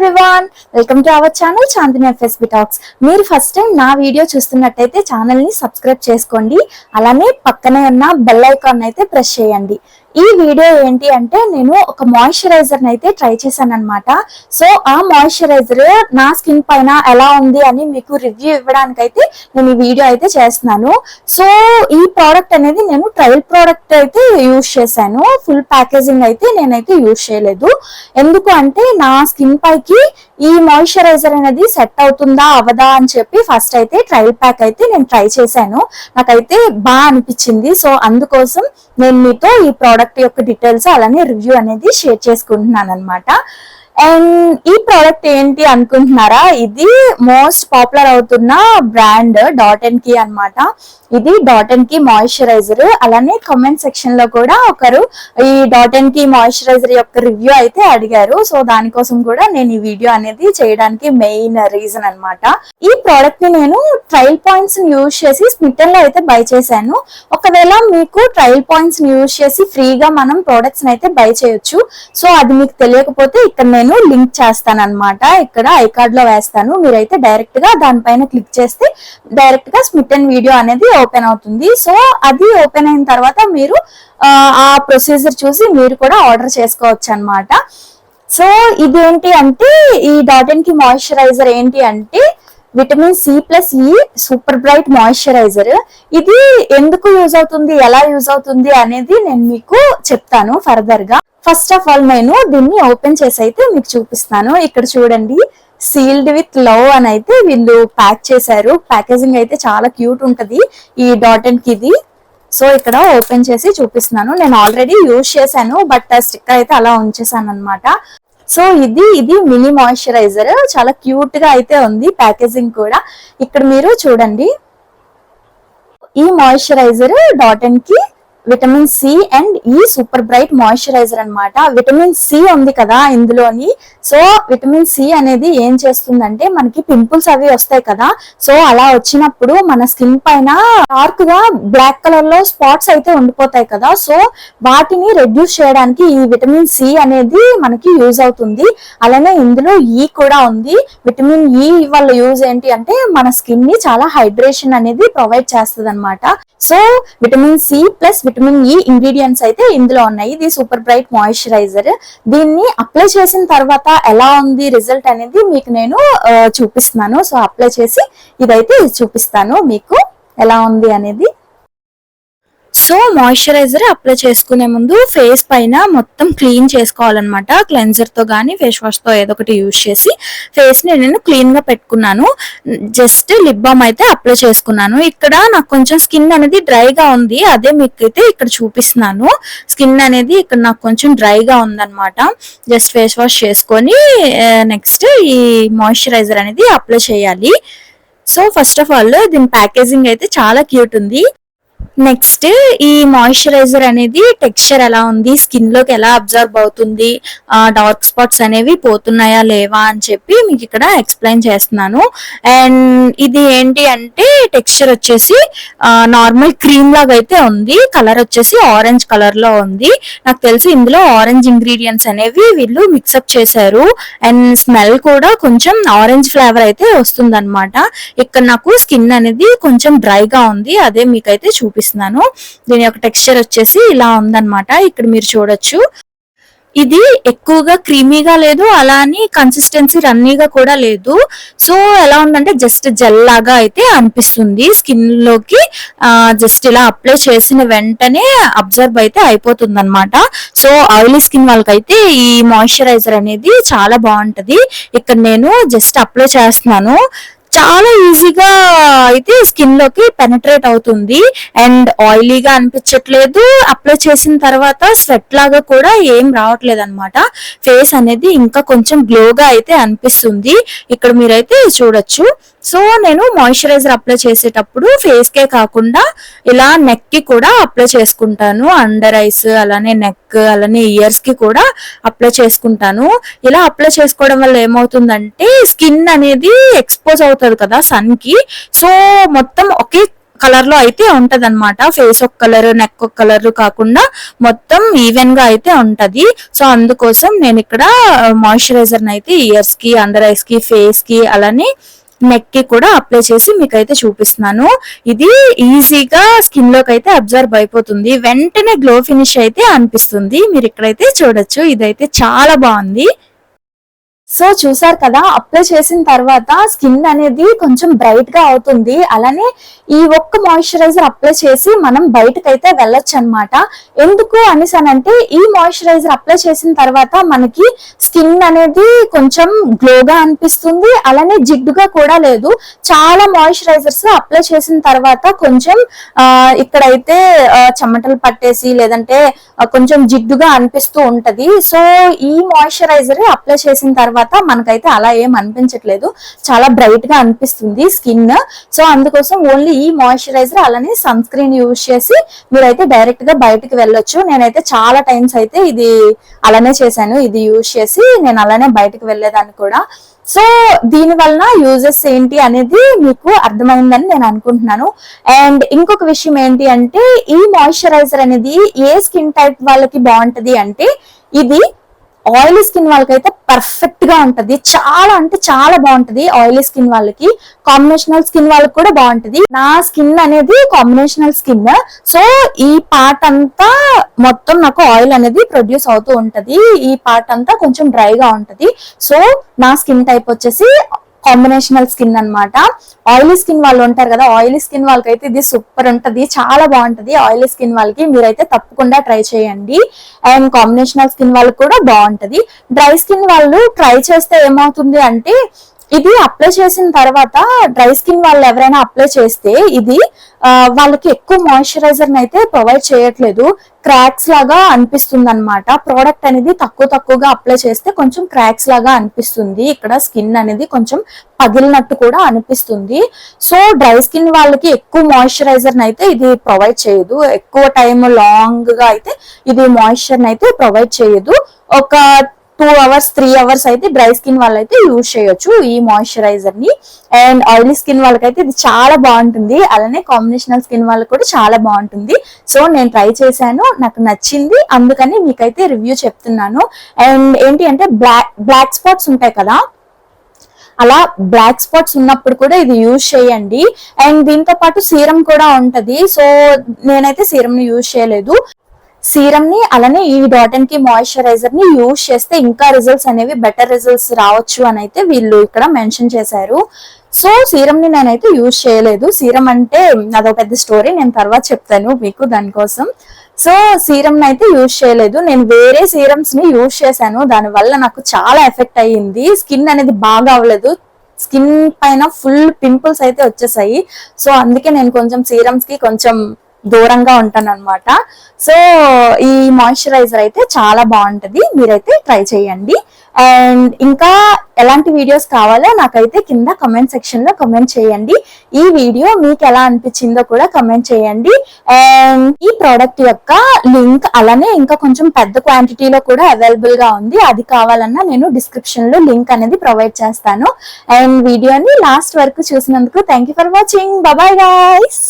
Everyone, welcome to our channel Chandini FSB talks. మీరు first time నా video చూస్తున్నట్టయితే channel ని సబ్స్క్రైబ్ చేసుకోండి. అలానే పక్కనే ఉన్న బెల్ ఐకాన్ అయితే ప్రెస్ చేయండి. ఈ వీడియో ఏంటి అంటే నేను ఒక మాయిశ్చరైజర్ అయితే ట్రై చేశాను అనమాట. సో ఆ మాయిశ్చరైజర్ నా స్కిన్ పైన ఎలా ఉంది అని మీకు రివ్యూ ఇవ్వడానికి అయితే నేను ఈ వీడియో అయితే చేస్తున్నాను. సో ఈ ప్రోడక్ట్ అనేది నేను ట్రయల్ ప్రోడక్ట్ అయితే యూజ్ చేశాను. ఫుల్ ప్యాకేజింగ్ అయితే నేనైతే యూజ్ చేయలేదు. ఎందుకు అంటే నా స్కిన్ పైకి ఈ మాయిశ్చరైజర్ అనేది సెట్ అవుతుందా అవదా అని చెప్పి ఫస్ట్ అయితే ట్రయల్ ప్యాక్ అయితే నేను ట్రై చేశాను. నాకైతే బాగా అనిపించింది. సో అందుకోసం నేను మీతో ఈ ప్రోడక్ట్ యొక్క డీటెయిల్స్ అలానే రివ్యూ అనేది షేర్ చేసుకుంటున్నాను అనమాట. అండ్ ఈ ప్రోడక్ట్ ఏంటి అనుకుంటున్నారా? ఇది మోస్ట్ పాపులర్ అవుతున్న బ్రాండ్ డాట్ అండ్ కీ అనమాట. ఇది డాట్ అండ్ కీ మాయిశ్చరైజర్. అలానే కామెంట్ సెక్షన్ లో కూడా ఒకరు ఈ డాట్ అండ్ కీ మాయిశ్చరైజర్ యొక్క రివ్యూ అయితే అడిగారు. సో దానికోసం కూడా నేను ఈ వీడియో అనేది చేయడానికి మెయిన్ రీజన్ అనమాట. ఈ ప్రోడక్ట్ ని నేను ట్రయల్ పాయింట్స్ యూజ్ చేసి స్మిటన్ లో అయితే బై చేశాను. ఒకవేళ మీకు ట్రయల్ పాయింట్స్ యూజ్ చేసి ఫ్రీగా మనం ప్రోడక్ట్స్ అయితే బై చేయొచ్చు. సో అది మీకు తెలియకపోతే ఇక్కడ నేను లింక్ చేస్తాను అనమాట. ఇక్కడ ఐకార్డ్ లో వేస్తాను. మీరైతే డైరెక్ట్ గా దానిపైన క్లిక్ చేస్తే డైరెక్ట్ గా స్మిటన్ వీడియో అనేది ఓపెన్ అవుతుంది. సో అది ఓపెన్ అయిన తర్వాత మీరు ఆ ప్రొసీజర్ చూసి మీరు కూడా ఆర్డర్ చేసుకోవచ్చు అనమాట. సో ఇదేంటి అంటే ఈ డాట్ అండ్ కీ మాయిశ్చరైజర్ ఏంటి అంటే విటమిన్ సి ప్లస్ ఈ సూపర్ బ్రైట్ మాయిశ్చరైజర్. ఇది ఎందుకు యూజ్ అవుతుంది, ఎలా యూజ్ అవుతుంది అనేది నేను మీకు చెప్తాను ఫర్దర్ గా. ఫస్ట్ ఆఫ్ ఆల్ నేను దీన్ని ఓపెన్ చేసి అయితే మీకు చూపిస్తాను. ఇక్కడ చూడండి, సీల్డ్ విత్ లవ్ అని అయితే వీళ్ళు ప్యాక్ చేశారు. ప్యాకేజింగ్ అయితే చాలా క్యూట్ ఉంటది ఈ డాట్ అండ్ కిది. సో ఇక్కడ ఓపెన్ చేసి చూపిస్తున్నాను. నేను ఆల్రెడీ యూజ్ చేశాను, బట్ స్టిక్కర్ అయితే అలా ఉంచేసాను అనమాట. సో ఇది మినీ మాయిశ్చరైజర్. చాలా క్యూట్ గా అయితే ఉంది ప్యాకేజింగ్ కూడా. ఇక్కడ మీరు చూడండి, ఈ మాయిశ్చరైజర్ డాట్ అండ్ కి విటమిన్ సి అండ్ ఈ సూపర్ బ్రైట్ మాయిశ్చరైజర్ అనమాట. విటమిన్ సి ఉంది కదా ఇందులోని. సో విటమిన్ సి అనేది ఏం చేస్తుందంటే మనకి పింపుల్స్ అవి వస్తాయి కదా. సో అలా వచ్చినప్పుడు మన స్కిన్ పైన డార్క్ గా బ్లాక్ కలర్ లో స్పాట్స్ అయితే ఉండిపోతాయి కదా. సో వాటిని రెడ్యూస్ చేయడానికి ఈ విటమిన్ సి అనేది మనకి యూజ్ అవుతుంది. అలానే ఇందులో ఈ కూడా ఉంది. విటమిన్ ఈ వల్ల యూజ్ ఏంటి అంటే మన స్కిన్ ని చాలా హైడ్రేషన్ అనేది ప్రొవైడ్ చేస్తుంది అనమాట. So vitamin C plus vitamin E ingredients అయితే ఇందులో ఉన్నాయి. ఇది సూపర్ బ్రైట్ మాయిశ్చరైజర్. దీన్ని అప్లై చేసిన తర్వాత ఎలా ఉంది రిజల్ట్ అనేది మీకు నేను చూపిస్తున్నాను. సో అప్లై చేసి ఇదైతే చూపిస్తాను మీకు ఎలా ఉంది అనేది. సో మాయిశ్చరైజర్ అప్లై చేసుకునే ముందు ఫేస్ పైన మొత్తం క్లీన్ చేసుకోవాలన్నమాట. క్లెన్జర్ తో గానీ ఫేస్ వాష్ తో ఏదో ఒకటి యూజ్ చేసి ఫేస్ ని నేను క్లీన్ గా పెట్టుకున్నాను. జస్ట్ లిప్ బామ్ అయితే అప్లై చేసుకున్నాను. ఇక్కడ నాకు కొంచెం స్కిన్ అనేది డ్రైగా ఉంది, అదే మీకు అయితే ఇక్కడ చూపిస్తున్నాను. స్కిన్ అనేది ఇక్కడ నాకు కొంచెం డ్రైగా ఉందన్నమాట. జస్ట్ ఫేస్ వాష్ చేసుకొని నెక్స్ట్ ఈ మాయిశ్చరైజర్ అనేది అప్లై చేయాలి. సో ఫస్ట్ ఆఫ్ ఆల్ దీని ప్యాకేజింగ్ అయితే చాలా క్యూట్ ఉంది. నెక్స్ట్ ఈ మాయిశ్చరైజర్ అనేది టెక్స్చర్ ఎలా ఉంది, స్కిన్ లోకి ఎలా అబ్జర్వ్ అవుతుంది, డార్క్ స్పాట్స్ అనేవి పోతున్నాయా లేవా అని చెప్పి మీకు ఇక్కడ ఎక్స్ప్లెయిన్ చేస్తున్నాను. అండ్ ఇది ఏంటి అంటే టెక్స్చర్ వచ్చేసి నార్మల్ క్రీమ్ లాగా అయితే ఉంది. కలర్ వచ్చేసి ఆరెంజ్ కలర్ లో ఉంది. నాకు తెలిసి ఇందులో ఆరెంజ్ ఇంగ్రీడియంట్స్ అనేవి వీళ్ళు మిక్సప్ చేశారు. అండ్ స్మెల్ కూడా కొంచెం ఆరెంజ్ ఫ్లేవర్ అయితే వస్తుంది అనమాట. ఇక్కడ నాకు స్కిన్ అనేది కొంచెం డ్రైగా ఉంది, అదే మీకైతే చూపిస్తున్నాను. దీని యొక్క టెక్స్చర్ వచ్చేసి ఇలా ఉందన్నమాట. ఇక్కడ మీరు చూడొచ్చు. ఇది ఎక్కువగా క్రీమీగా లేదు, అలా అని కన్సిస్టెన్సీ రన్నీగా కూడా లేదు. సో ఎలా ఉందంటే జస్ట్ జెల్ లాగా అయితే అనిపిస్తుంది. స్కిన్ లోకి జస్ట్ ఇలా అప్లై చేసిన వెంటనే అబ్జర్వ్ అయితే అయిపోతుంది అనమాట. సో ఆయిలీ స్కిన్ వాళ్ళకైతే ఈ మాయిశ్చరైజర్ అనేది చాలా బాగుంటది. ఇక్కడ నేను జస్ట్ అప్లై చేస్తున్నాను. చాలా ఈజీగా అయితే స్కిన్ లోకి పెనట్రేట్ అవుతుంది అండ్ ఆయిలీగా అనిపించట్లేదు. అప్లై చేసిన తర్వాత స్వెట్ లాగా కూడా ఏం రావట్లేదు అనమాట. ఫేస్ అనేది ఇంకా కొంచెం గ్లోగా అయితే అనిపిస్తుంది. ఇక్కడ మీరైతే చూడొచ్చు. సో నేను మాయిశ్చరైజర్ అప్లై చేసేటప్పుడు ఫేస్ కే కాకుండా ఇలా నెక్ కి కూడా అప్లై చేసుకుంటాను. అండర్ ఐస్ అలానే నెక్ అలానే ఇయర్స్ కి కూడా అప్లై చేసుకుంటాను. ఇలా అప్లై చేసుకోవడం వల్ల ఏమవుతుందంటే స్కిన్ అనేది ఎక్స్పోజ్ అవుతుంది కదా సన్ కి. సో మొత్తం ఒకే కలర్ లో అయితే ఉంటది అనమాట. ఫేస్ ఒక కలర్, నెక్ ఒక కలర్ కాకుండా మొత్తం ఈవెన్ గా అయితే ఉంటది. సో అందుకోసం నేను ఇక్కడ మాయిశ్చరైజర్ అయితే ఇయర్స్ కి, అండర్ ఐస్ కి, ఫేస్ కి, అలానే నెక్ కి కూడా అప్లై చేసి మీకైతే చూపిస్తున్నాను. ఇది ఈజీగా స్కిన్ లోకి అయితే అబ్జర్వ్ అయిపోతుంది, వెంటనే గ్లో ఫినిష్ అయితే అనిపిస్తుంది. మీరు ఇక్కడైతే చూడొచ్చు, ఇదైతే చాలా బాగుంది. సో చూసారు కదా, అప్లై చేసిన తర్వాత స్కిన్ అనేది కొంచెం బ్రైట్ గా అవుతుంది. అలానే ఈ ఒక్క మాయిశ్చరైజర్ అప్లై చేసి మనం బయటకైతే వెళ్ళొచ్చు అనమాట. ఎందుకు అనేసానంటే ఈ మాయిశ్చరైజర్ అప్లై చేసిన తర్వాత మనకి స్కిన్ అనేది కొంచెం గ్లోగా అనిపిస్తుంది, అలానే జిడ్డుగా కూడా లేదు. చాలా మాయిశ్చరైజర్స్ అప్లై చేసిన తర్వాత కొంచెం ఇక్కడైతే చెమటలు పట్టేసి లేదంటే కొంచెం జిడ్డుగా అనిపిస్తూ ఉంటది. సో ఈ మాయిశ్చరైజర్ అప్లై చేసిన తర్వాత మనకైతే అలా ఏం అనిపించట్లేదు, చాలా బ్రైట్ గా అనిపిస్తుంది స్కిన్. సో అందుకోసం ఓన్లీ ఈ మాయిశ్చరైజర్ అలానే సన్ స్క్రీన్ యూజ్ చేసి మీరైతే డైరెక్ట్ గా బయటకు వెళ్ళొచ్చు. నేనైతే చాలా టైమ్స్ అయితే ఇది అలానే చేశాను, ఇది యూజ్ చేసి నేను అలానే బయటకు వెళ్ళేదాన్ని కూడా. సో దీని వలన యూజెస్ ఏంటి అనేది మీకు అర్థమైందని నేను అనుకుంటున్నాను. అండ్ ఇంకొక విషయం ఏంటి అంటే ఈ మాయిశ్చరైజర్ అనేది ఏ స్కిన్ టైప్ వాళ్ళకి బాగుంటది అంటే ఇది ఆయిలీ స్కిన్ వాళ్ళకైతే పర్ఫెక్ట్ గా ఉంటది, చాలా అంటే చాలా బాగుంటది. ఆయిలీ స్కిన్ వాళ్ళకి, కాంబినేషనల్ స్కిన్ వాళ్ళకి కూడా బాగుంటది. నా స్కిన్ అనేది కాంబినేషనల్ స్కిన్, సో ఈ పార్ట్ అంతా మొత్తం నాకు ఆయిల్ అనేది ప్రొడ్యూస్ అవుతూ ఉంటది, ఈ పార్ట్ అంతా కొంచెం డ్రైగా ఉంటది. సో నా స్కిన్ టైప్ వచ్చేసి కాంబినేషనల్ స్కిన్ అన్నమాట. ఆయిలీ స్కిన్ వాళ్ళు ఉంటారు కదా, ఆయిలీ స్కిన్ వాళ్ళకైతే ఇది సూపర్ ఉంటది, చాలా బాగుంటది. ఆయిలీ స్కిన్ వాళ్ళకి మీరైతే తప్పకుండా ట్రై చేయండి. అండ్ కాంబినేషనల్ స్కిన్ వాళ్ళకి కూడా బాగుంటది. డ్రై స్కిన్ వాళ్ళు ట్రై చేస్తే ఏమవుతుంది అంటే ఇది అప్లై చేసిన తర్వాత డ్రై స్కిన్ వాళ్ళు ఎవరైనా అప్లై చేస్తే ఇది వాళ్ళకి ఎక్కువ మాయిశ్చరైజర్ అయితే ప్రొవైడ్ చేయట్లేదు, క్రాక్స్ లాగా అనిపిస్తుంది అనమాట. ప్రోడక్ట్ అనేది తక్కువగా అప్లై చేస్తే కొంచెం క్రాక్స్ లాగా అనిపిస్తుంది, ఇక్కడ స్కిన్ అనేది కొంచెం పగిలినట్టు కూడా అనిపిస్తుంది. సో డ్రై స్కిన్ వాళ్ళకి ఎక్కువ మాయిశ్చరైజర్ అయితే ఇది ప్రొవైడ్ చేయదు, ఎక్కువ టైం లాంగ్ గా అయితే ఇది మాయిశ్చర్ అయితే ప్రొవైడ్ చేయదు. ఒక 2 hours 3 hours అయితే డ్రై స్కిన్ వాళ్ళైతే యూజ్ చేయొచ్చు ఈ మాయిశ్చరైజర్ ని. అండ్ ఆయిలీ స్కిన్ వాళ్ళకైతే ఇది చాలా బాగుంటుంది, అలానే కాంబినేషనల్ స్కిన్ వాళ్ళకి కూడా చాలా బాగుంటుంది. సో నేను ట్రై చేశాను, నాకు నచ్చింది, అందుకని మీకైతే రివ్యూ చెప్తున్నాను. అండ్ ఏంటి అంటే బ్లాక్ స్పాట్స్ ఉంటాయి కదా, అలా బ్లాక్ స్పాట్స్ ఉన్నప్పుడు కూడా ఇది యూజ్ చేయండి. అండ్ దీంతో పాటు సీరం కూడా ఉంటది. సో నేనైతే సీరం ని యూజ్ చేయలేదు, సీరం ని అలానే ఈ డాటన్ కి మాయిశ్చరైజర్ ని యూజ్ చేస్తే ఇంకా రిజల్ట్స్ అనేవి బెటర్ రిజల్ట్స్ రావచ్చు అని అయితే వీళ్ళు ఇక్కడ మెన్షన్ చేశారు. సో సీరం ని నేనైతే యూజ్ చేయలేదు, సీరం అంటే అదొక పెద్ద స్టోరీ, నేను తర్వాత చెప్తాను మీకు దానికోసం. సో సీరం అయితే యూజ్ చేయలేదు, నేను వేరే సీరమ్స్ ని యూజ్ చేశాను, దాని వల్ల నాకు చాలా ఎఫెక్ట్ అయ్యింది. స్కిన్ అనేది బాగా అవ్వలేదు, స్కిన్ పైన ఫుల్ పింపుల్స్ అయితే వచ్చేసాయి. సో అందుకే నేను కొంచెం సీరమ్స్ కి కొంచెం దూరంగా ఉంటాను అనమాట. సో ఈ మాయిశ్చరైజర్ అయితే చాలా బాగుంటది, మీరైతే ట్రై చేయండి. అండ్ ఇంకా ఎలాంటి వీడియోస్ కావాలో నాకైతే కింద కమెంట్ సెక్షన్ లో కమెంట్ చేయండి. ఈ వీడియో మీకు ఎలా అనిపించిందో కూడా కమెంట్ చేయండి. అండ్ ఈ ప్రోడక్ట్ యొక్క లింక్ అలానే ఇంకా కొంచెం పెద్ద క్వాంటిటీలో కూడా అవైలబుల్ గా ఉంది, అది కావాలన్నా నేను డిస్క్రిప్షన్ లో లింక్ అనేది ప్రొవైడ్ చేస్తాను. అండ్ వీడియోని లాస్ట్ వరకు చూసినందుకు thank you for watching, bye guys.